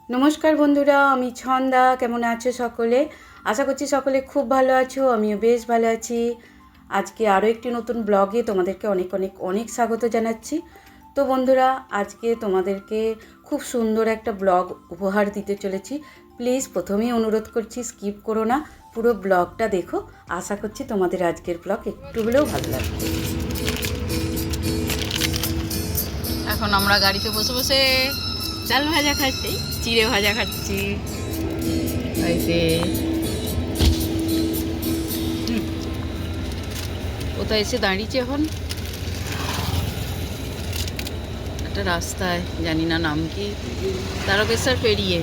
নমস্কার বন্ধুরা, আমি ছন্দা। কেমন আছো সকলে? আশা করছি সকলে খুব ভালো আছো, আমিও বেশ ভালো আছি। আজকে আরও একটি নতুন ব্লগে তোমাদেরকে অনেক অনেক অনেক স্বাগত জানাচ্ছি। তো বন্ধুরা, আজকে তোমাদেরকে খুব সুন্দর একটা ব্লগ উপহার দিতে চলেছি। প্লিজ প্রথমেই অনুরোধ করছি, স্কিপ করো না, পুরো ব্লগটা দেখো। আশা করছি তোমাদের আজকের ব্লগ একটু হলেও ভালো লাগবে। এখন আমরা গাড়িতে বসে বসে চাল ভাজা খাচ্ছি, চিড়ে ভাজা খাচ্ছি। কোথায় এসে দাঁড়িয়েছি এখন? একটা রাস্তায়, জানি না নাম কি, তারকেশ্বর পেরিয়ে।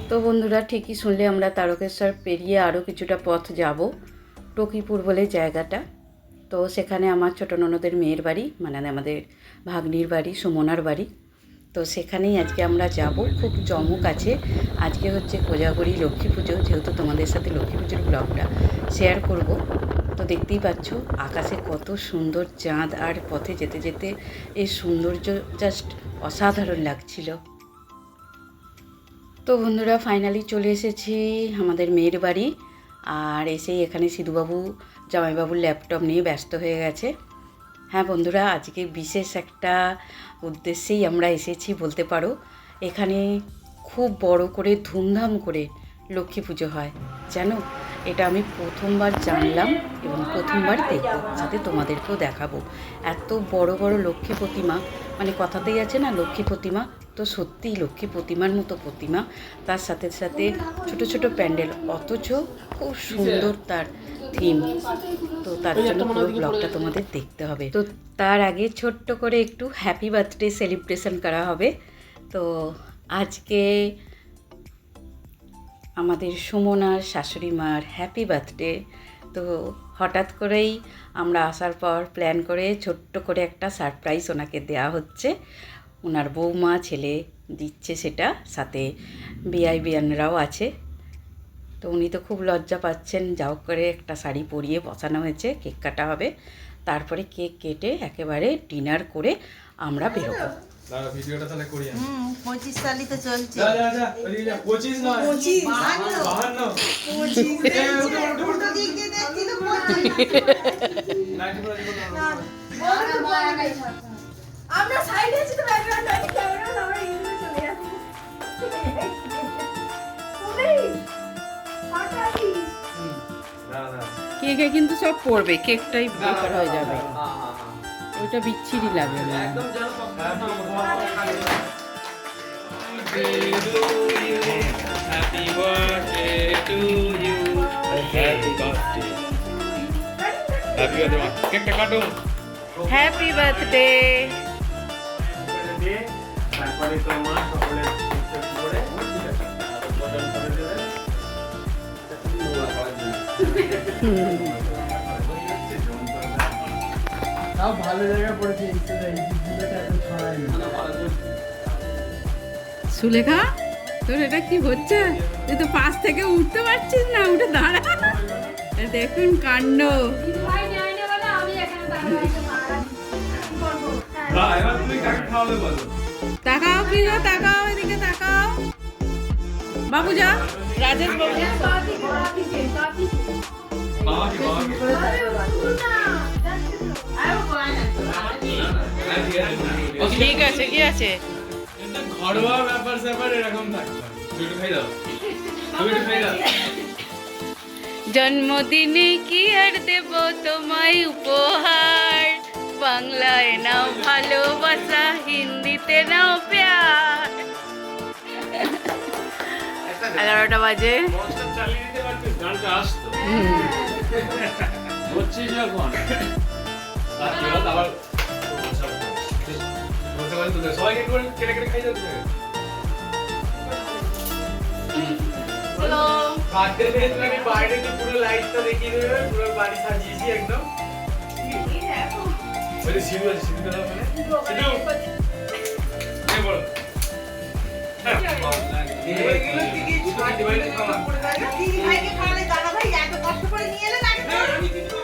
তো বন্ধুরা, ঠিকই শুনলে, আমরা তারকেশ্বর পেরিয়ে আরও কিছুটা পথ যাব, টকিপুর বলে জায়গাটা। তো সেখানে আমার ছোটো ননদের মেয়ের বাড়ি, মানে আমাদের ভাগ্নির বাড়ি, সুমনার বাড়ি। তো সেখানেই আজকে আমরা যাব। খুব জমক আছে। আজকে হচ্ছে কোজাগরি লক্ষ্মী পুজো, যেহেতু তোমাদের সাথে লক্ষ্মী পুজোর ব্লগটা শেয়ার করব। তো দেখতেই পাচ্ছ আকাশে কত সুন্দর চাঁদ, আর পথে যেতে যেতে এই সৌন্দর্য জাস্ট অসাধারণ লাগছিল। তো বন্ধুরা, ফাইনালি চলে এসেছি আমাদের মেয়ের বাড়ি। আর এসেই এখানে সিধুবাবু জামাইবাবুর ল্যাপটপ নিয়ে ব্যস্ত হয়ে গেছে। হ্যাঁ বন্ধুরা, আজকে বিশেষ একটা উদ্দেশ্যেই আমরা এসেছি বলতে পারো। এখানে খুব বড় করে ধুমধাম করে লক্ষ্মী পুজো হয়, জানো? এটা আমি প্রথমবার জানলাম এবং প্রথমবার দেখব, সাথে তোমাদেরকেও দেখাবো। এত বড় বড় লক্ষ্মী প্রতিমা, মানে কথাতেই আছে না লক্ষ্মী প্রতিমা, তো সত্যিই লক্ষ্মী প্রতিমার মতো প্রতিমা, তার সাথে সাথে ছোট ছোট প্যান্ডেল, অথচ খুব সুন্দর তার থিম। তো তার জন্য পুরো ব্লগটা তোমাদের দেখতে হবে। তো তার আগে ছোট্ট করে একটু হ্যাপি বার্থডে সেলিব্রেশন করা হবে। তো আজকে আমাদের সুমনার শাশুড়ি মার হ্যাপি বার্থডে। তো হঠাৎ করেই আমরা আসার পর প্ল্যান করে ছোট্ট করে একটা সারপ্রাইজ ওনাকে দেওয়া হচ্ছে। ওনার বৌমা, ছেলে দিচ্ছে সেটা, সাথে বিআইবিয়ানরাও আছে। তো উনি তো খুব লজ্জা পাচ্ছেন। যাও করে একটা শাড়ি পরিয়ে বসানো হয়েছে, কেক কাটা হবে, তারপরে কেক কেটে একেবারে ডিনার করে আমরা বেরোবো। ভিডিওটা তাহলে করি আমি। 25 সালই তো চলছে। যা যা যা, ওদিকে যা। 25 নয়, 25 52 উল্টো দিক দিয়ে দেখছি তো 25 আমরা সাইডে আছি তো ব্যাকগ্রাউন্ড আছে, ক্যামেরা আমরা ইউজে চলে যাচ্ছি। তুমি ফাটাবি না না, কেকে কিন্তু সব পড়বে, কেকটাই বেকার হয়ে যাবে, ওইটা বিচ্ছিরি লাগবে না। একদম জানো happy birthday to you, happy birthday, happy birthday. কেকটা কাটো। Happy birthday. তারপরে তো মা সকলে করে বটন করে দেবে। তাও ভালো জায়গায় পড়েছে, এই ভিডিওটা এত ছড়ায়নি। সুলেখা, তোর এটা কি হচ্ছে? তুই তো পাশ থেকে উঠতে পারছিস না, উঠে দাঁড়া। দেখুন কাণ্ড। ভাই নিয়ে বলে আমি এখানে দাঁড়িয়ে করব। না, এবার তুমি কাকে খাওয়াবে বলো? তাকাও কি গো, তাকাও এদিকে, তাকাও। বাবু যা, রাজেশ বাবু। বাবাকে ঠিক আছে, কি আছে? ঘরোয়া ব্যাপার স্যাপার এরকম থাকবে। তুমি খাই দাও, তুমি খাই দাও। জন্মদিনে কি আর দেব তোমায় উপহার, বাংলায় নাও ভালোবাসা, হিন্দিতে নাও প্যার। 11টা বাজে। মনস্টার চালিয়ে দিতে পারছিস, গানটা আসতো। হচ্ছিস যখন আবার সবাইকে করে কেটে কেটে খাই যাচ্ছে। বার্থডে দিন আমি বাইরে তো পুরো লাইটটা দেখিয়ে দেবে, পুরো বাড়ি সাজিয়েছি একদম। ওই সিধু আছে, সিধু দাও মানে সিধু এই বলো। এগুলো কি ছোট ভাইকে খাওয়া পড়ে যায় না? কি ভাইকে খাওয়ালে দাদা ভাই এত কষ্ট করে নিয়ে এলেন আগে তো।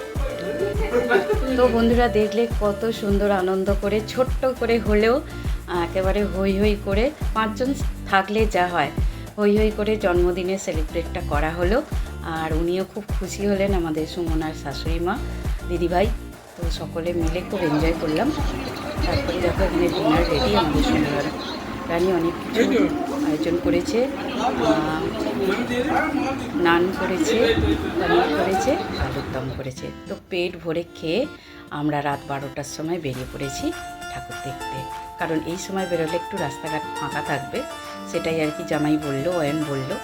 তো বন্ধুরা দেখলে কত সুন্দর আনন্দ করে ছোট্ট করে হলেও একেবারে হই হই করে 5 জন থাকলে যা হয় হই হই করে জন্মদিনের সেলিব্রেটটা করা হলো। আর উনিও খুব খুশি হলেন, আমাদের সুমনার শাশুড়ি মা দিদিভাই। তো সকলে মিলে খুব এনজয় করলাম। তারপরে দেখো এখানে ডিনার রেডি। আমাদের সুন্দর রানী অনেক কিছু আয়োজন করেছে, নান করেছে, পনির করেছে, আলুর দম করেছে। তো পেট ভরে খেয়ে আমরা রাত 12টার সময় বেরিয়ে পড়েছি ঠাকুর দেখতে। কারণ এই সময় বেরোলে একটু রাস্তাঘাট ফাঁকা থাকবে, সেটাই আর কি জামাই বললো, অয়ন বললো।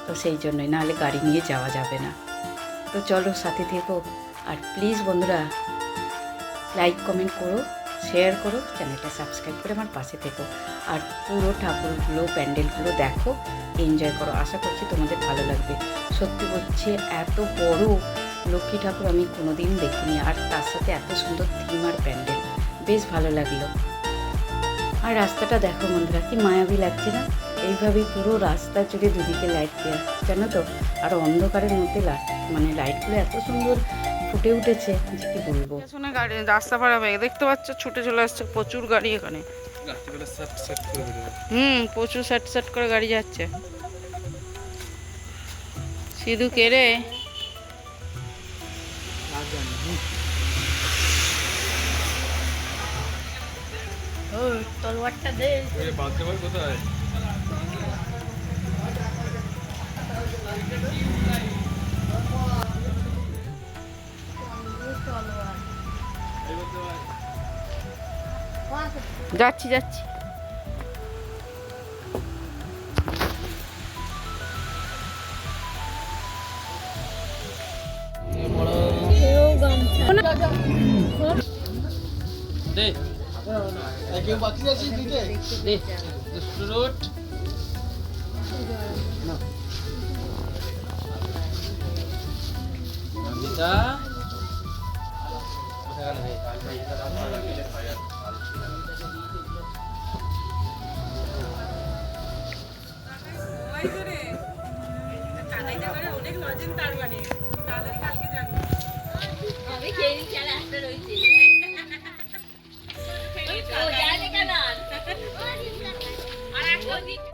তো সেই জন্যই, নাহলে গাড়ি নিয়ে যাওয়া যাবে না। তো চলো সাথে থেকো। আর প্লিজ বন্ধুরা লাইক কমেন্ট করো, শেয়ার করো, চ্যানেলটা সাবস্ক্রাইব করে আমার পাশে থেকো। আর পুরো ঠাকুরগুলো প্যান্ডেলগুলো দেখো, এনজয় করো। আশা করছি তোমাদের ভালো লাগবে। সত্যি বলছি এত বড় লক্ষ্মী ঠাকুর আমি কোনোদিন দেখিনি, আর তার সাথে এত সুন্দর থিম আর প্যান্ডেল, বেশ ভালো লাগলো। আর রাস্তাটা দেখো বন্ধুরা, কি মায়াবী লাগছে না? এইভাবেই পুরো রাস্তা জুড়ে দুদিকে লাইট দেওয়া, জানো তো। আর অন্ধকারের মধ্যে মানে লাইটগুলো এত সুন্দর ফুটে উঠেছে যে কি বলবো। শোনা গাড়ি রাস্তা পার হবে, দেখতে পাচ্ছ ছুটে চলে আসছে প্রচুর গাড়ি এখানে। প্রচুর স্যাট করে গাড়ি যাচ্ছে। সিধু কে রে? তলোয়ারটা দে। কোথায়? যাচ্ছি যাচ্ছি। কেউ বাকি আছিস দিতে? রোড আমি খেয়ে নিচ্ছি, আর একটা রয়েছে। ও জানে কেন? আর একটা দিক-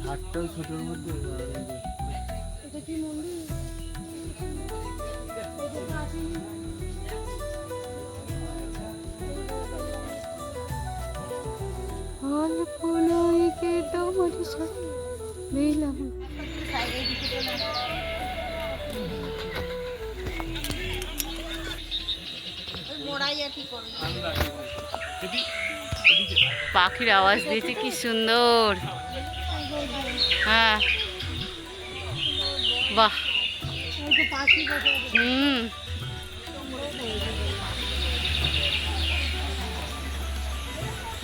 হাটটাও ছোটোর মধ্যে। পাখির আওয়াজ দিয়েছে, কি সুন্দর। হ্যাঁ বাহ।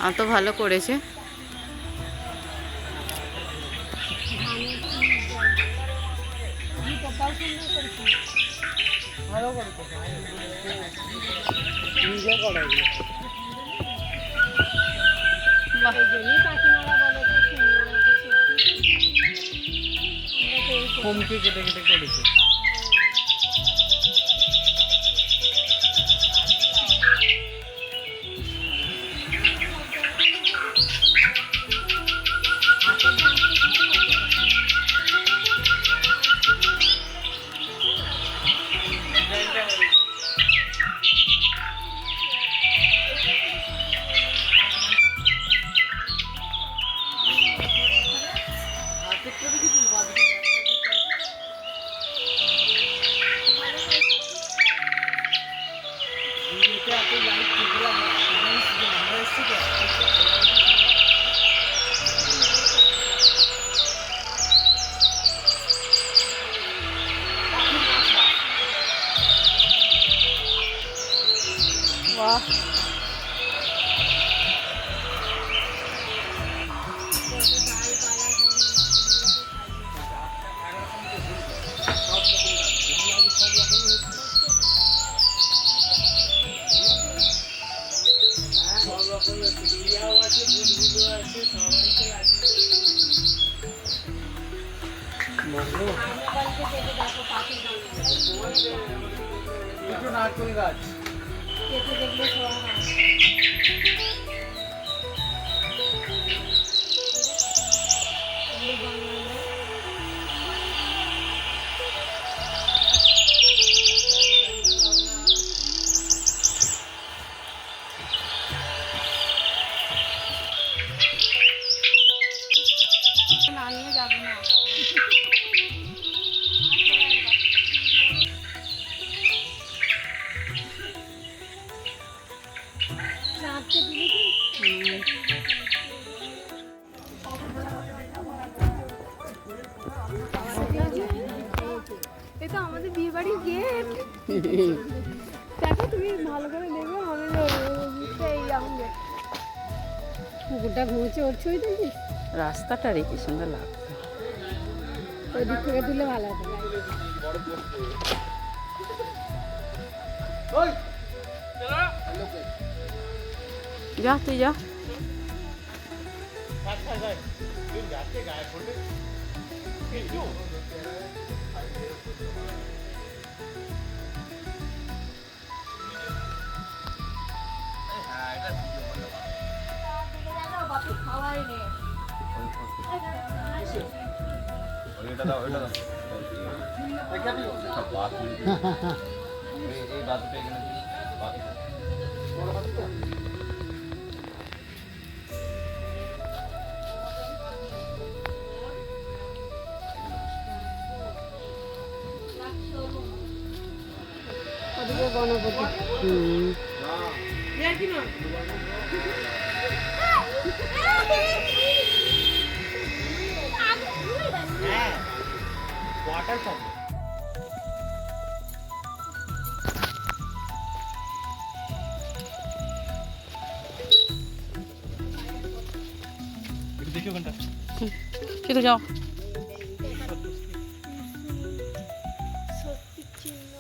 এত ভালো করেছে। হোমকে কেটে কেটে করেছে। দুটো নারকেল গাছ। কেটে দেখলে সব হয়। না নিয়ে যাবে না। চারটে দিলে কি? এটা আমাদের বিয়ে বাড়ির গেট। দেখো তুমি ভালো করে দেখবে মনে হবে এই আমাদের পুকুরটা ঘুমোচ্ছে ওর ছবি তুলছিস? রাস্তাটা রে কি সুন্দর লাগছে। ওই দিক থেকে তুলে ভালো হতো। যা তুই যা। খাওয়াই নেই। ওদিকে গণপতি। Water pump. দেখি ওখানটা। কিন্তু যাও। সত্যি চিহ্ন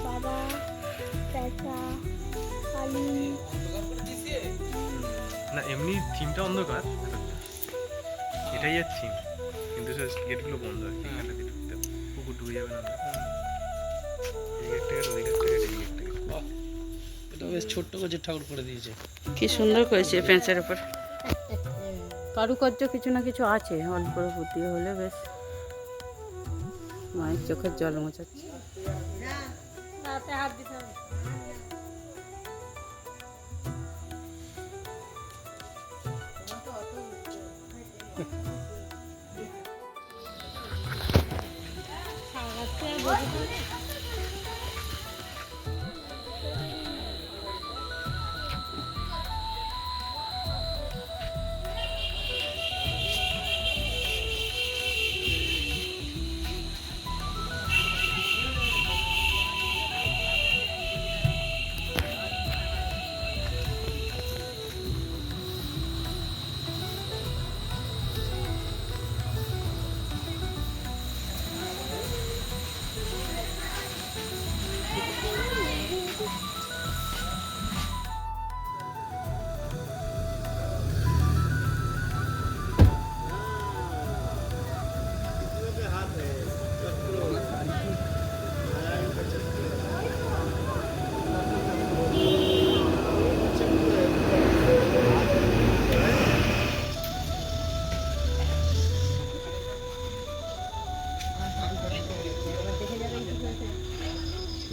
বাবা চাচা কালী। না এমনি থিমটা অন্ধকার, এটাই আর থিম, কিন্তু গেটগুলো বন্ধ আর কি। এখানটা দিয়ে ঢুকতে হবে। পুকুর ডুবে যাবে না। এই গেট থেকে ওই গেট থেকে এই গেট থেকে। এটা বেশ ছোট্ট করে ঠাকুর করে দিয়েছে। কি সুন্দর করেছে ফেন্সের উপর। কারুকার্য কিছু না কিছু আছে, অল্প বুদ্ধি হলে বেশ। মায়ের চোখের জল মোছাচ্ছে। হাতে হাত দিতে হবে।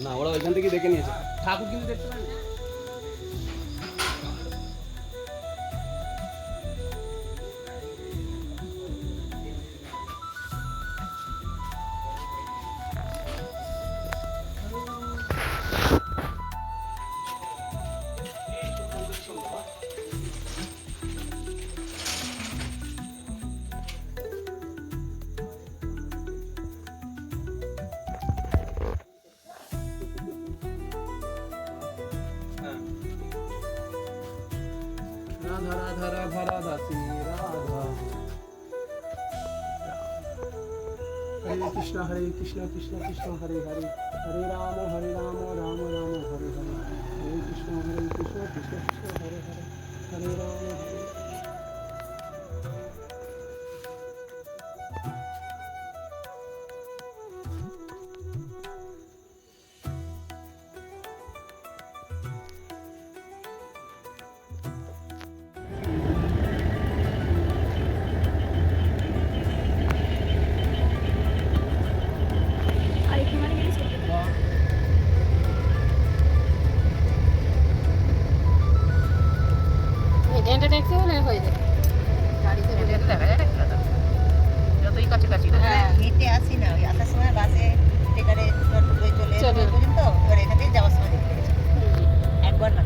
না ওরা ওইখান থেকে দেখে নিয়েছে। ঠাকুর কিন্তু দেখতে পারেন। রাধা রাধা রাধা রাধা শ্রী রাধা। হরে কৃষ্ণ কৃষ্ণ কৃষ্ণ হরে হরে, হরে রাম রাম রাম হরে হরে, হরে কৃষ্ণ কৃষ্ণ কৃষ্ণ হরে হরে। হরে রাম হরে আর এখানে গেলে চলবে না। হেঁটে হেঁটে ট্যাক্সি হলে হয়ে যায়। গাড়িতে হেঁটে হেঁটে দেখা যায় না যতই কাছাকাছি হোক। হ্যাঁ, হেঁটে আসি না, ওই আসার সময় বাসে টেকারে টোটোয় চলে চলে। পর্যন্ত, এবার এখান থেকে যাওয়ার সময় দেখতে গেছি একবার না।